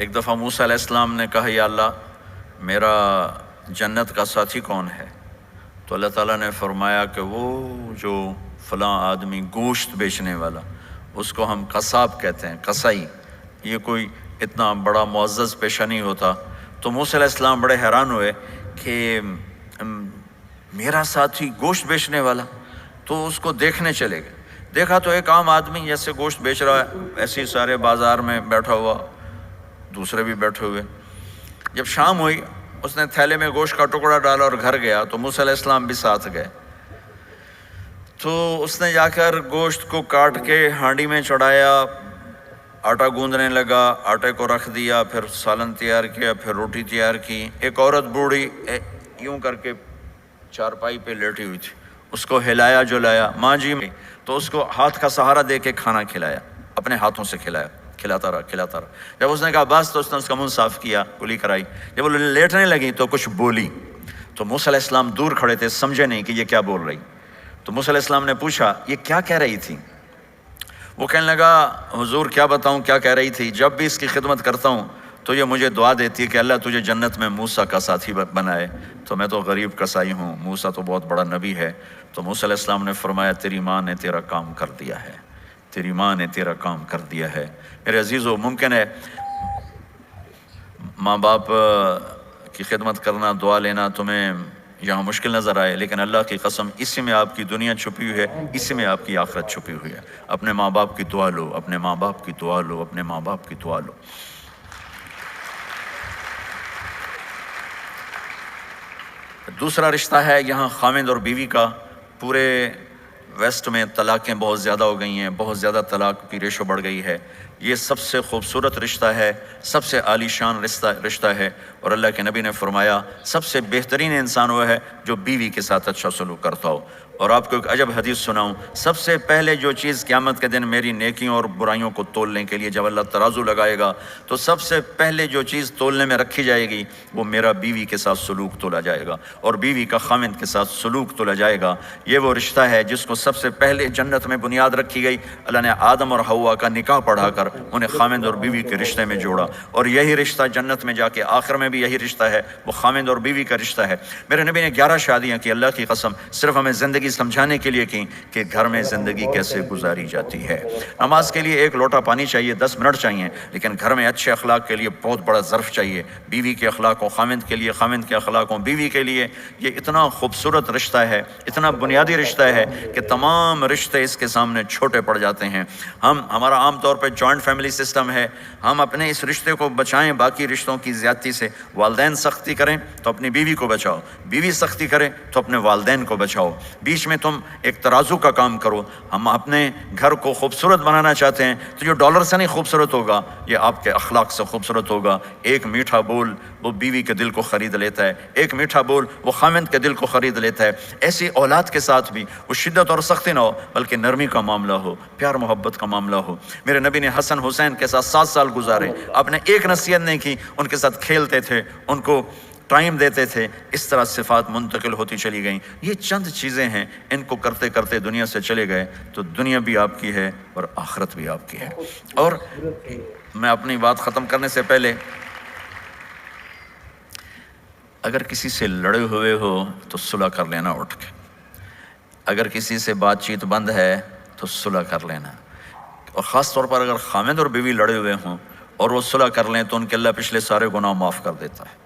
ایک دفعہ موسیٰ علیہ السلام نے کہا یا اللہ میرا جنت کا ساتھی کون ہے؟ تو اللہ تعالیٰ نے فرمایا کہ وہ جو فلاں آدمی گوشت بیچنے والا، اس کو ہم قصاب کہتے ہیں، قصائی، یہ کوئی اتنا بڑا معزز پیشہ نہیں ہوتا۔ تو موسیٰ علیہ السلام بڑے حیران ہوئے کہ میرا ساتھی گوشت بیچنے والا، تو اس کو دیکھنے چلے گئے۔ دیکھا تو ایک عام آدمی جیسے گوشت بیچ رہا ہے، ایسے ہی سارے بازار میں بیٹھا ہوا، دوسرے بھی بیٹھے ہوئے۔ جب شام ہوئی اس نے تھیلے میں گوشت کا ٹکڑا ڈالا اور گھر گیا، تو موسیٰ علیہ السلام بھی ساتھ گئے۔ تو اس نے جا کر گوشت کو کاٹ کے ہانڈی میں چڑھایا، آٹا گوندنے لگا، آٹے کو رکھ دیا، پھر سالن تیار کیا، پھر روٹی تیار کی۔ ایک عورت بوڑھی یوں کر کے چارپائی پہ لیٹی ہوئی تھی، اس کو ہلایا جلایا، ماں جی، تو اس کو ہاتھ کا سہارا دے کے کھانا کھلایا، اپنے ہاتھوں سے کھلایا، کھلاتا رہا۔ جب اس نے کہا بس، تو اس نے اس کا منہ صاف کیا، کلی کرائی۔ جب وہ لیٹنے لگی تو کچھ بولی، تو موسیٰ علیہ السلام دور کھڑے تھے، سمجھے نہیں کہ یہ کیا بول رہی۔ تو موسیٰ علیہ السلام نے پوچھا یہ کیا کہہ رہی تھی؟ وہ کہنے لگا حضور کیا بتاؤں کیا کہہ رہی تھی، جب بھی اس کی خدمت کرتا ہوں تو یہ مجھے دعا دیتی ہے کہ اللہ تجھے جنت میں موسیٰ کا ساتھی بنائے، تو میں تو غریب کسائی ہوں، موسیٰ تو بہت بڑا نبی ہے۔ تو موسیٰ علیہ السلام نے فرمایا تیری ماں نے تیرا کام کر دیا ہے، تیری ماں نے تیرا کام کر دیا ہے۔ میرے عزیزو، ممکن ہے ماں باپ کی خدمت کرنا، دعا لینا تمہیں یہاں مشکل نظر آئے، لیکن اللہ کی قسم اسی میں آپ کی دنیا چھپی ہوئی ہے، اسی میں آپ کی آخرت چھپی ہوئی ہے۔ اپنے ماں باپ کی دعا لو، اپنے ماں باپ کی دعا لو، اپنے ماں باپ کی دعا لو۔ دوسرا رشتہ ہے یہاں خاوند اور بیوی کا۔ پورے ویسٹ میں طلاقیں بہت زیادہ ہو گئی ہیں، بہت زیادہ طلاق کی ریشو بڑھ گئی ہے۔ یہ سب سے خوبصورت رشتہ ہے، سب سے عالی شان رشتہ ہے، اور اللہ کے نبی نے فرمایا سب سے بہترین انسان وہ ہے جو بیوی کے ساتھ اچھا سلوک کرتا ہو۔ اور آپ کو ایک عجب حدیث سناؤں، سب سے پہلے جو چیز قیامت کے دن میری نیکیوں اور برائیوں کو تولنے کے لیے جب اللہ ترازو لگائے گا، تو سب سے پہلے جو چیز تولنے میں رکھی جائے گی وہ میرا بیوی کے ساتھ سلوک تولا جائے گا، اور بیوی کا خاوند کے ساتھ سلوک تولا جائے گا۔ یہ وہ رشتہ ہے جس کو سب سے پہلے جنت میں بنیاد رکھی گئی۔ اللہ نے آدم اور حوا کا نکاح پڑھا کر انہیں خاوند اور بیوی کے رشتے میں جوڑا، اور یہی رشتہ جنت میں جا کے آخر میں بھی یہی رشتہ ہے، وہ خاوند اور بیوی کا رشتہ ہے۔ میرے نبی نے 11 شادیاں کی، اللہ کی قسم صرف ہمیں زندگی سمجھانے کے لیے کی کہ گھر میں زندگی کیسے گزاری جاتی ہے۔ نماز کے لیے ایک لوٹا پانی چاہیے، 10 منٹ چاہیے، لیکن گھر میں اچھے اخلاق کے لیے بہت بڑا ظرف چاہیے۔ بیوی کے اخلاق و خاوند کے لیے، خاوند کے اخلاق و بیوی کے لیے، یہ اتنا خوبصورت رشتہ ہے، اتنا بنیادی رشتہ ہے کہ تمام رشتے اس کے سامنے چھوٹے پڑ جاتے ہیں۔ ہمارا عام طور پہ جوائنٹ فیملی سسٹم ہے، ہم اپنے اس رشتے کو بچائیں باقی رشتوں کی زیادتی سے۔ والدین سختی کریں تو اپنی بیوی کو بچاؤ، بیوی سختی کرے تو اپنے والدین کو بچاؤ، بیچ میں تم ایک ترازو کا کام کرو۔ ہم اپنے گھر کو خوبصورت بنانا چاہتے ہیں تو جو ڈالر سے نہیں خوبصورت ہوگا، یہ آپ کے اخلاق سے خوبصورت ہوگا۔ ایک میٹھا بول وہ بیوی کے دل کو خرید لیتا ہے، ایک میٹھا بول وہ خاوند کے دل کو خرید لیتا ہے۔ ایسی اولاد کے ساتھ بھی وہ شدت اور سختی نہ ہو، بلکہ نرمی کا معاملہ ہو، پیار محبت کا معاملہ ہو۔ میرے نبی نے حسن حسین کے ساتھ 7 سال گزارے، آپ نے ایک نصیحت نہیں کی، ان کے ساتھ کھیلتے تھے، ان کو ٹائم دیتے تھے، اس طرح صفات منتقل ہوتی چلی گئیں۔ یہ چند چیزیں ہیں، ان کو کرتے کرتے دنیا سے چلے گئے تو دنیا بھی آپ کی ہے اور آخرت بھی آپ کی ہے۔ اور میں اپنی بات ختم کرنے سے پہلے، اگر کسی سے لڑے ہوئے ہو تو صلح کر لینا اٹھ کے، اگر کسی سے بات چیت بند ہے تو صلح کر لینا، اور خاص طور پر اگر خاوند اور بیوی لڑے ہوئے ہوں اور وہ صلح کر لیں تو ان کے اللہ پچھلے سارے گناہ معاف کر دیتا ہے۔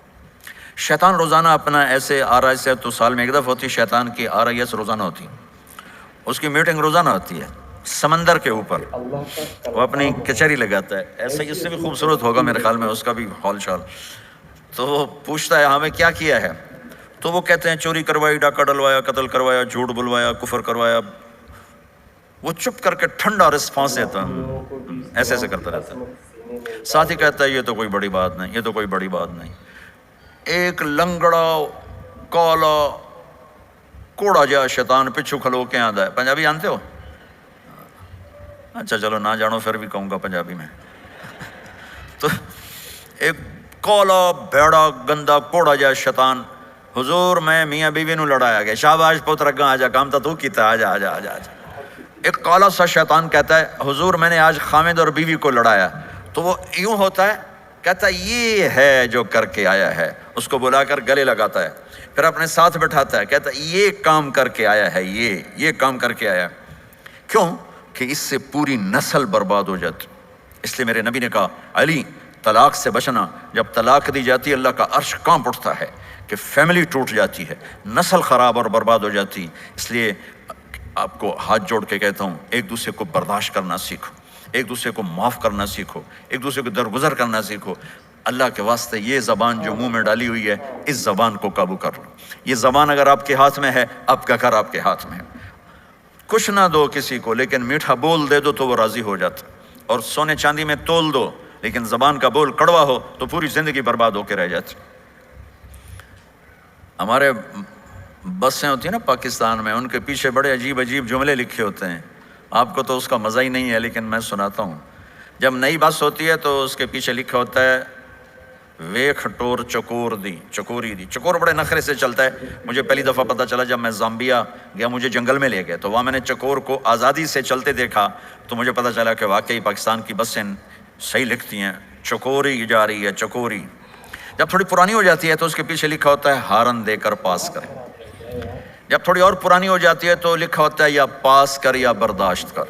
شیطان روزانہ اپنا ایسے RIS ہے، تو سال میں ایک دفعہ ہوتی شیطان کی RIS روزانہ ہوتی، اس کی میٹنگ روزانہ ہوتی ہے سمندر کے اوپر، وہ اپنی کچہری لگاتا ہے، ایسا ہی اس سے بھی خوبصورت ہوگا میرے خیال میں اس کا بھی حال چال۔ تو وہ پوچھتا ہے ہمیں کیا کیا ہے، تو وہ کہتے ہیں چوری کروائی، ڈاکہ ڈلوایا، قتل کروایا، جھوٹ بلوایا، کفر کروایا۔ وہ چپ کر کے ٹھنڈا رسپانس دیتا ہے، ایسے ایسے کرتا رہتا ہے۔ ساتھ ہی کہتا ہے یہ تو کوئی بڑی بات نہیں، یہ تو کوئی بڑی بات نہیں۔ ایک لنگڑا کالا کوڑا جا شیطان پچھو کھلو کے آندا ہے۔ پنجابی جانتے ہو؟ اچھا چلو نہ جانو پھر بھی کہوں گا پنجابی میں۔ تو ایک کالا بھیڑا گندا کوڑا جا شیطان، حضور میں میاں بیوی نو لڑایا گیا، شاباش پتر اگاں آجا، کام تو کیتا، آجا آجا آجا آجا۔ ایک کالا سا شیطان کہتا ہے حضور میں نے آج خاوند اور بیوی کو لڑایا، تو وہ یوں ہوتا ہے کہتا یہ ہے جو کر کے آیا ہے، اس کو بلا کر گلے لگاتا ہے، پھر اپنے ساتھ بٹھاتا ہے، کہتا یہ کام کر کے آیا ہے، یہ کام کر کے آیا ہے۔ کیوں؟ کہ اس سے پوری نسل برباد ہو جاتی۔ اس لیے میرے نبی نے کہا علی طلاق سے بچنا، جب طلاق دی جاتی ہے اللہ کا عرش کانپ اٹھتا ہے کہ فیملی ٹوٹ جاتی ہے، نسل خراب اور برباد ہو جاتی۔ اس لیے آپ کو ہاتھ جوڑ کے کہتا ہوں، ایک دوسرے کو برداشت کرنا سیکھو، ایک دوسرے کو معاف کرنا سیکھو، ایک دوسرے کو درگزر کرنا سیکھو۔ اللہ کے واسطے یہ زبان جو منہ میں ڈالی ہوئی ہے، اس زبان کو قابو کر لو۔ یہ زبان اگر آپ کے ہاتھ میں ہے، آپ کا گھر آپ کے ہاتھ میں ہے۔ کچھ نہ دو کسی کو، لیکن میٹھا بول دے دو تو وہ راضی ہو جاتا، اور سونے چاندی میں تول دو لیکن زبان کا بول کڑوا ہو تو پوری زندگی برباد ہو کے رہ جاتی۔ ہمارے بسیں ہوتی ہیں نا پاکستان میں، ان کے پیچھے بڑے عجیب عجیب جملے لکھے ہوتے ہیں، آپ کو تو اس کا مزہ ہی نہیں ہے لیکن میں سناتا ہوں۔ جب نئی بس ہوتی ہے تو اس کے پیچھے لکھا ہوتا ہے ویکھ ٹور چکور دی، چکوری دی۔ چکور بڑے نخرے سے چلتا ہے۔ مجھے پہلی دفعہ پتہ چلا جب میں زامبیا گیا، مجھے جنگل میں لے گئے تو وہاں میں نے چکور کو آزادی سے چلتے دیکھا، تو مجھے پتہ چلا کہ واقعی پاکستان کی بسیں صحیح لکھتی ہیں، چکوری جا رہی ہے، چکوری۔ جب تھوڑی پرانی ہو جاتی ہے تو اس کے پیچھے لکھا ہوتا ہے ہارن دے کر پاس کریں۔ جب تھوڑی اور پرانی ہو جاتی ہے تو لکھا ہوتا ہے یا پاس کر یا برداشت کر۔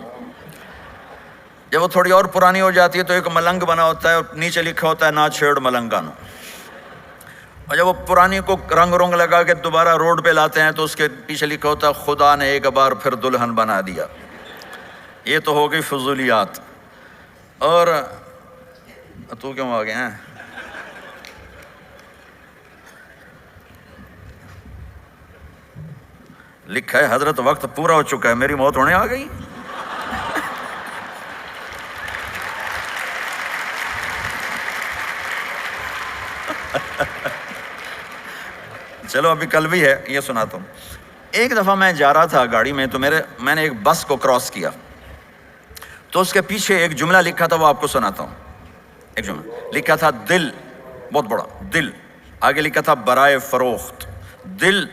جب وہ تھوڑی اور پرانی ہو جاتی ہے تو ایک ملنگ بنا ہوتا ہے اور نیچے لکھا ہوتا ہے نہ چھیڑ ملنگانو۔ اور جب وہ پرانی کو رنگ رنگ لگا کے دوبارہ روڈ پہ لاتے ہیں تو اس کے پیچھے لکھا ہوتا ہے خدا نے ایک بار پھر دلہن بنا دیا۔ یہ تو ہو گئی فضولیات۔ اور تو کیوں آ گئے ہیں؟ لکھا ہے حضرت وقت پورا ہو چکا ہے، میری موت ہونے آ گئی۔ چلو ابھی کل بھی ہے، یہ سناتا ہوں۔ ایک دفعہ میں جا رہا تھا گاڑی میں تو میں نے ایک بس کو کراس کیا تو اس کے پیچھے ایک جملہ لکھا تھا، وہ آپ کو سناتا ہوں۔ ایک جملہ لکھا تھا دل، بہت بڑا دل، آگے لکھا تھا برائے فروخت، دل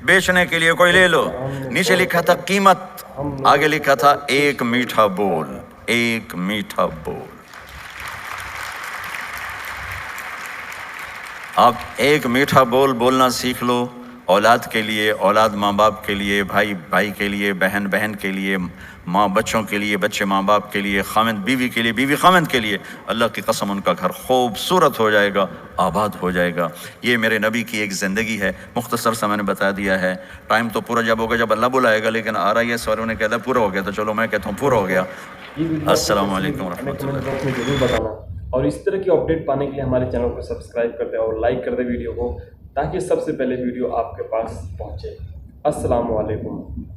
بیچنے کے لیے کوئی لے لو، نیچے لکھا تھا قیمت، آگے لکھا تھا ایک میٹھا بول، ایک میٹھا بول۔ آپ ایک میٹھا بول بولنا سیکھ لو، اولاد کے لیے، اولاد ماں باپ کے لیے، بھائی بھائی کے لیے، بہن بہن کے لیے، ماں بچوں کے لیے، بچے ماں باپ کے لیے، خاوند بیوی کے لیے، بیوی خاوند کے لیے۔ اللہ کی قسم ان کا گھر خوبصورت ہو جائے گا، آباد ہو جائے گا۔ یہ میرے نبی کی ایک زندگی ہے، مختصر سا میں نے بتا دیا ہے۔ ٹائم تو پورا جب ہوگا جب اللہ بلائے گا، لیکن آ رہا ہے سوالوں نے کہتا ہے پورا ہو گیا، تو چلو میں کہتا ہوں پورا ہو گیا۔ السلام علیکم ورحمۃ اللہ۔ کمنٹ باکس میں ضرور بتانا، اور اس طرح کی اپڈیٹ پانے کے لیے ہمارے چینل کو سبسکرائب کر دیں اور لائک کر دیں ویڈیو کو، تاکہ سب سے پہلے ویڈیو آپ کے پاس پہنچے۔ السلام علیکم۔